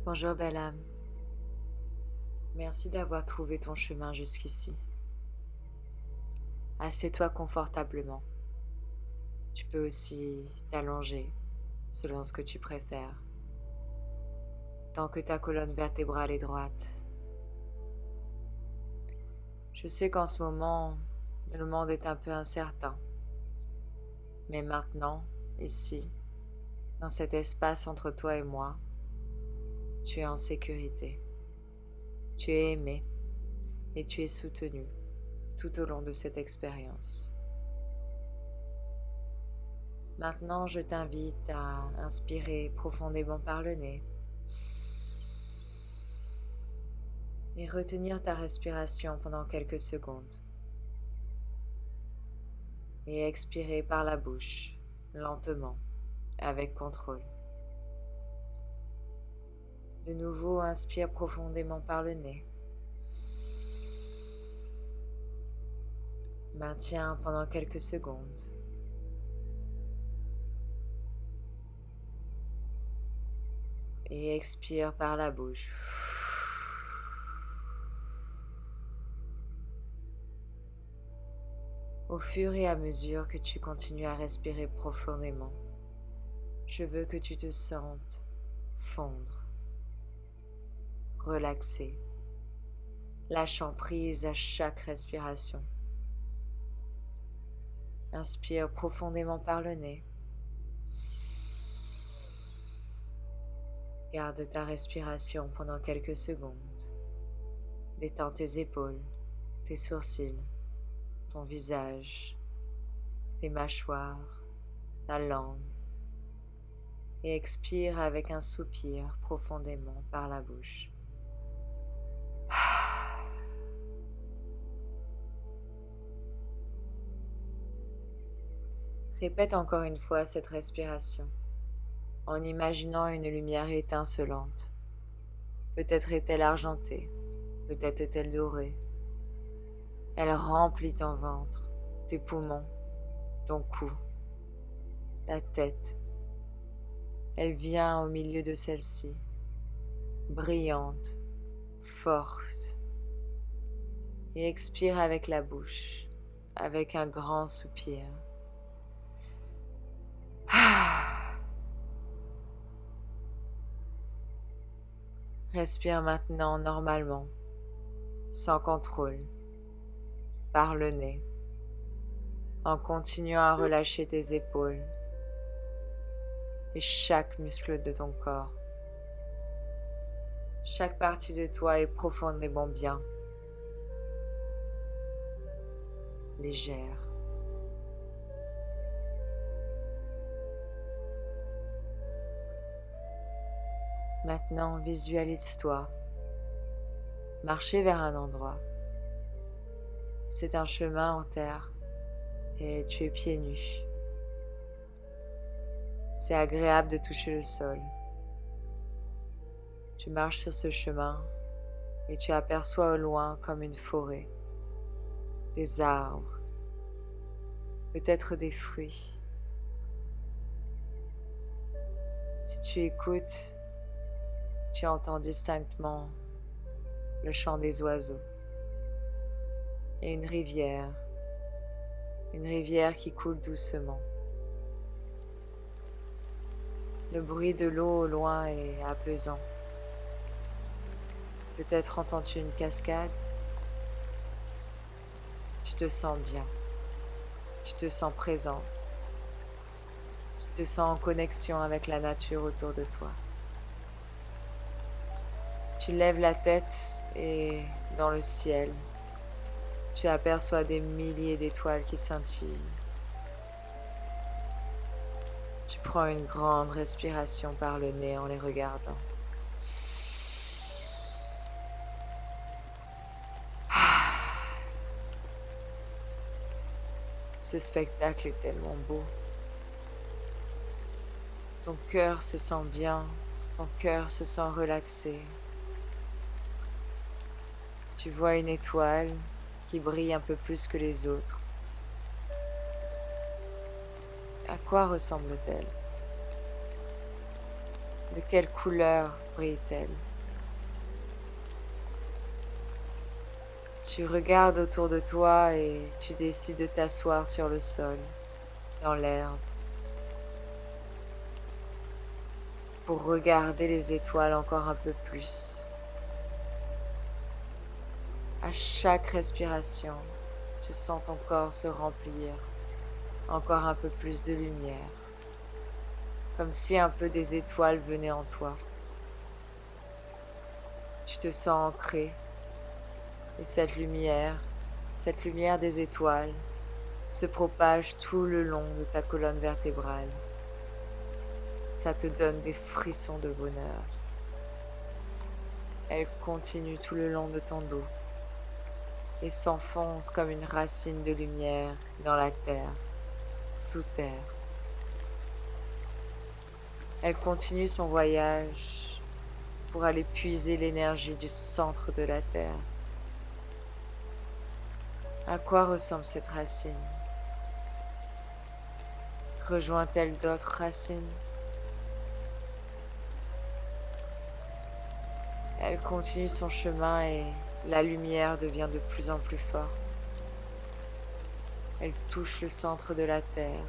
Bonjour belle âme, merci d'avoir trouvé ton chemin jusqu'ici. Assieds-toi confortablement. Tu peux aussi t'allonger selon ce que tu préfères, tant que ta colonne vertébrale est droite. Je sais qu'en ce moment, le monde est un peu incertain, mais maintenant, ici, dans cet espace entre toi et moi, tu es en sécurité. Tu es aimé et tu es soutenu tout au long de cette expérience. Maintenant, je t'invite à inspirer profondément par le nez et retenir ta respiration pendant quelques secondes et expirer par la bouche, lentement, avec contrôle. De nouveau, inspire profondément par le nez. Maintiens pendant quelques secondes. Et expire par la bouche. Au fur et à mesure que tu continues à respirer profondément, je veux que tu te sentes fondre, relaxer, lâchant prise à chaque respiration. Inspire profondément par le nez. Garde ta respiration pendant quelques secondes. Détends tes épaules, tes sourcils, ton visage, tes mâchoires, ta langue. Et expire avec un soupir profondément par la bouche. Répète encore une fois cette respiration en imaginant une lumière étincelante. Peut-être est-elle argentée, peut-être est-elle dorée. Elle remplit ton ventre, tes poumons, ton cou, ta tête. Elle vient au milieu de celle-ci, brillante, forte. Et expire avec la bouche, avec un grand soupir. Respire maintenant normalement, sans contrôle, par le nez, en continuant à relâcher tes épaules et chaque muscle de ton corps. Chaque partie de toi est profondément bien, légère. Maintenant, visualise-toi marcher vers un endroit. C'est un chemin en terre et tu es pieds nus. C'est agréable de toucher le sol. Tu marches sur ce chemin et tu aperçois au loin comme une forêt, des arbres, peut-être des fruits. Si tu écoutes, tu entends distinctement le chant des oiseaux et une rivière qui coule doucement. Le bruit de l'eau au loin est apaisant. Peut-être entends-tu une cascade. Tu te sens bien, tu te sens présente, tu te sens en connexion avec la nature autour de toi. Tu lèves la tête et dans le ciel, tu aperçois des milliers d'étoiles qui scintillent. Tu prends une grande respiration par le nez en les regardant. Ce spectacle est tellement beau. Ton cœur se sent bien, ton cœur se sent relaxé. Tu vois une étoile qui brille un peu plus que les autres. À quoi ressemble-t-elle? De quelle couleur brille-t-elle? Tu regardes autour de toi et tu décides de t'asseoir sur le sol, dans l'herbe, pour regarder les étoiles encore un peu plus. À chaque respiration, tu sens ton corps se remplir encore un peu plus de lumière, comme si un peu des étoiles venaient en toi. Tu te sens ancré et cette lumière des étoiles, se propage tout le long de ta colonne vertébrale. Ça te donne des frissons de bonheur. Elle continue tout le long de ton dos et s'enfonce comme une racine de lumière dans la terre, sous terre. Elle continue son voyage pour aller puiser l'énergie du centre de la terre. À quoi ressemble cette racine? Rejoint-elle d'autres racines? Elle continue son chemin et la lumière devient de plus en plus forte. Elle touche le centre de la terre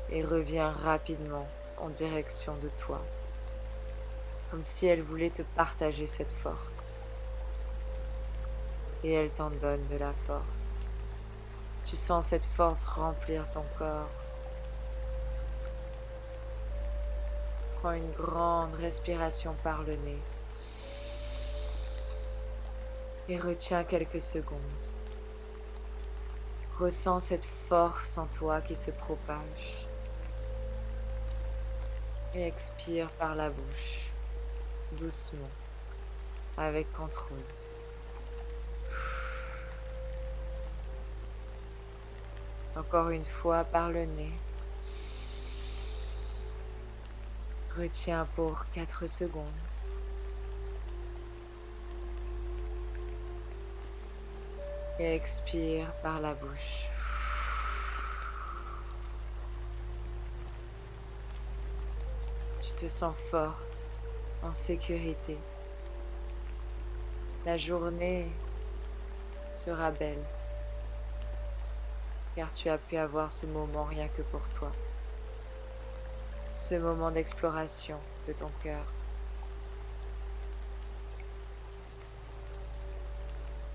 et revient rapidement en direction de toi, comme si elle voulait te partager cette force. Et elle t'en donne de la force. Tu sens cette force remplir ton corps. Prends une grande respiration par le nez et retiens quelques secondes. Ressens cette force en toi qui se propage et expire par la bouche, doucement, avec contrôle. Encore une fois par le nez. Retiens pour 4 secondes. Et expire par la bouche. Tu te sens forte, en sécurité. La journée sera belle, car tu as pu avoir ce moment rien que pour toi. Ce moment d'exploration de ton cœur.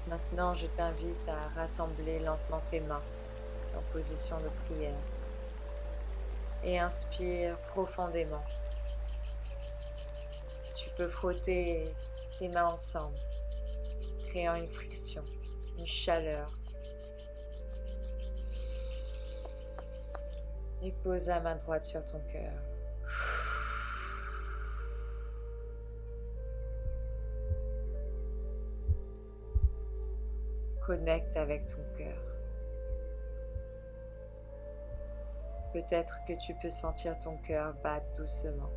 Maintenant, je t'invite à rassembler lentement tes mains en position de prière et inspire profondément. Tu peux frotter tes mains ensemble, créant une friction, une chaleur. Et pose la main droite sur ton cœur. Connecte avec ton cœur. Peut-être que tu peux sentir ton cœur battre doucement,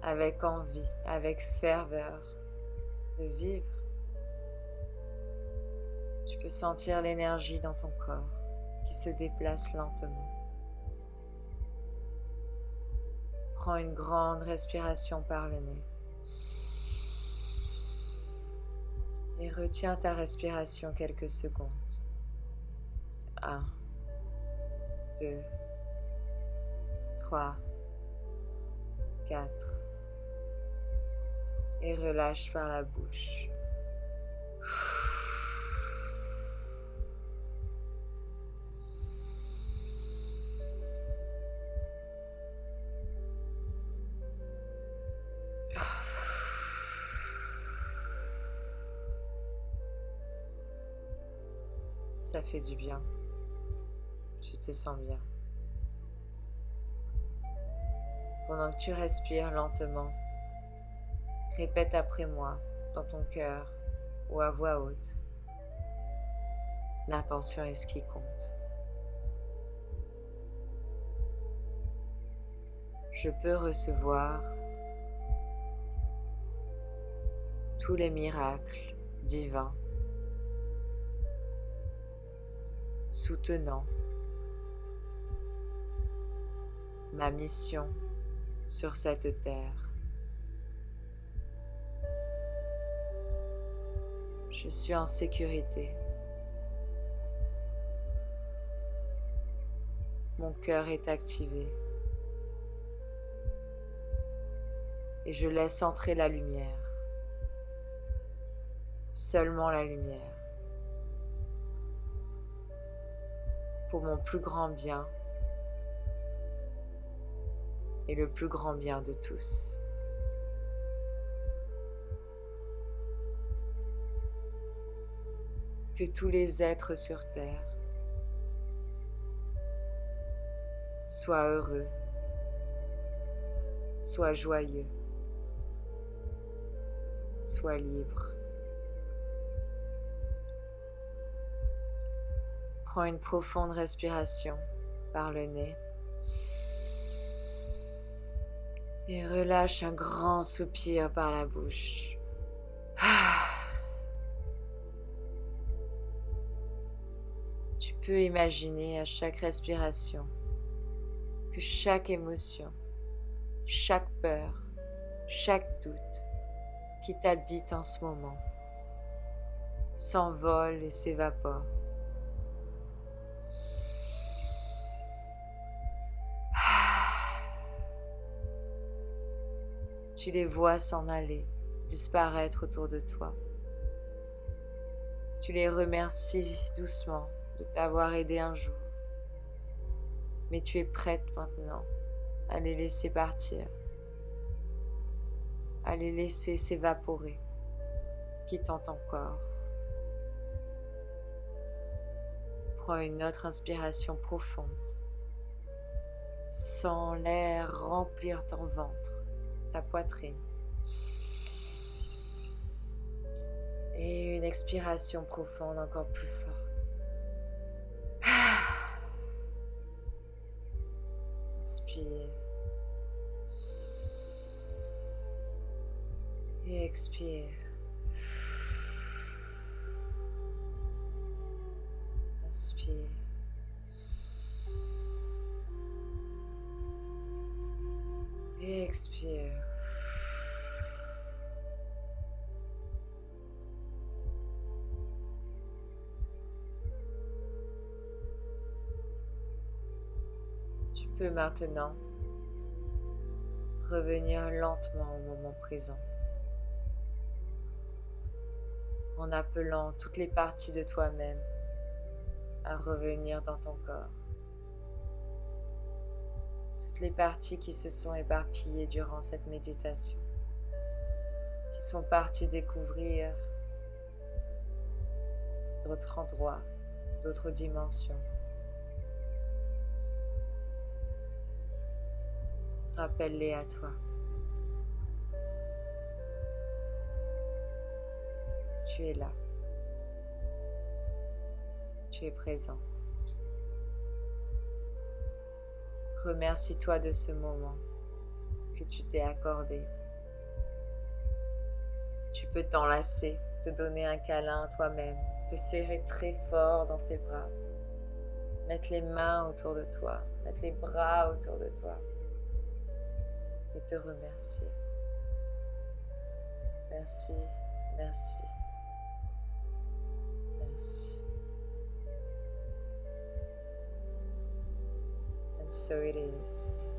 avec envie, avec ferveur de vivre. Tu peux sentir l'énergie dans ton corps qui se déplace lentement. Prends une grande respiration par le nez. Et retiens ta respiration quelques secondes. 1, 2, 3, 4. Et relâche par la bouche. Ça fait du bien. Tu te sens bien. Pendant que tu respires lentement, répète après moi dans ton cœur ou à voix haute. L'intention est ce qui compte. Je peux recevoir tous les miracles divins soutenant ma mission sur cette terre. Je suis en sécurité. Mon cœur est activé et je laisse entrer la lumière, seulement la lumière, pour mon plus grand bien et le plus grand bien de tous. Que tous les êtres sur terre soient heureux, soient joyeux, soient libres. Prends une profonde respiration par le nez et relâche un grand soupir par la bouche. Tu peux imaginer à chaque respiration que chaque émotion, chaque peur, chaque doute qui t'habite en ce moment s'envole et s'évapore. Tu les vois s'en aller, disparaître autour de toi. Tu les remercies doucement de t'avoir aidé un jour. Mais tu es prête maintenant à les laisser partir, à les laisser s'évaporer, quittant ton corps. Prends une autre inspiration profonde. Sens l'air remplir ton ventre, ta poitrine. Et une expiration profonde encore plus forte. Inspire. Et expire. Inspire. Et expire. Tu peux maintenant revenir lentement au moment présent, en appelant toutes les parties de toi-même à revenir dans ton corps. Toutes les parties qui se sont éparpillées durant cette méditation, qui sont parties découvrir d'autres endroits, d'autres dimensions. Rappelle-les à toi. Tu es là. Tu es présente. Remercie-toi de ce moment que tu t'es accordé. Tu peux t'enlacer, te donner un câlin à toi-même, te serrer très fort dans tes bras, mettre les mains autour de toi, mettre les bras autour de toi et te remercier. Merci, merci, merci. And so it is.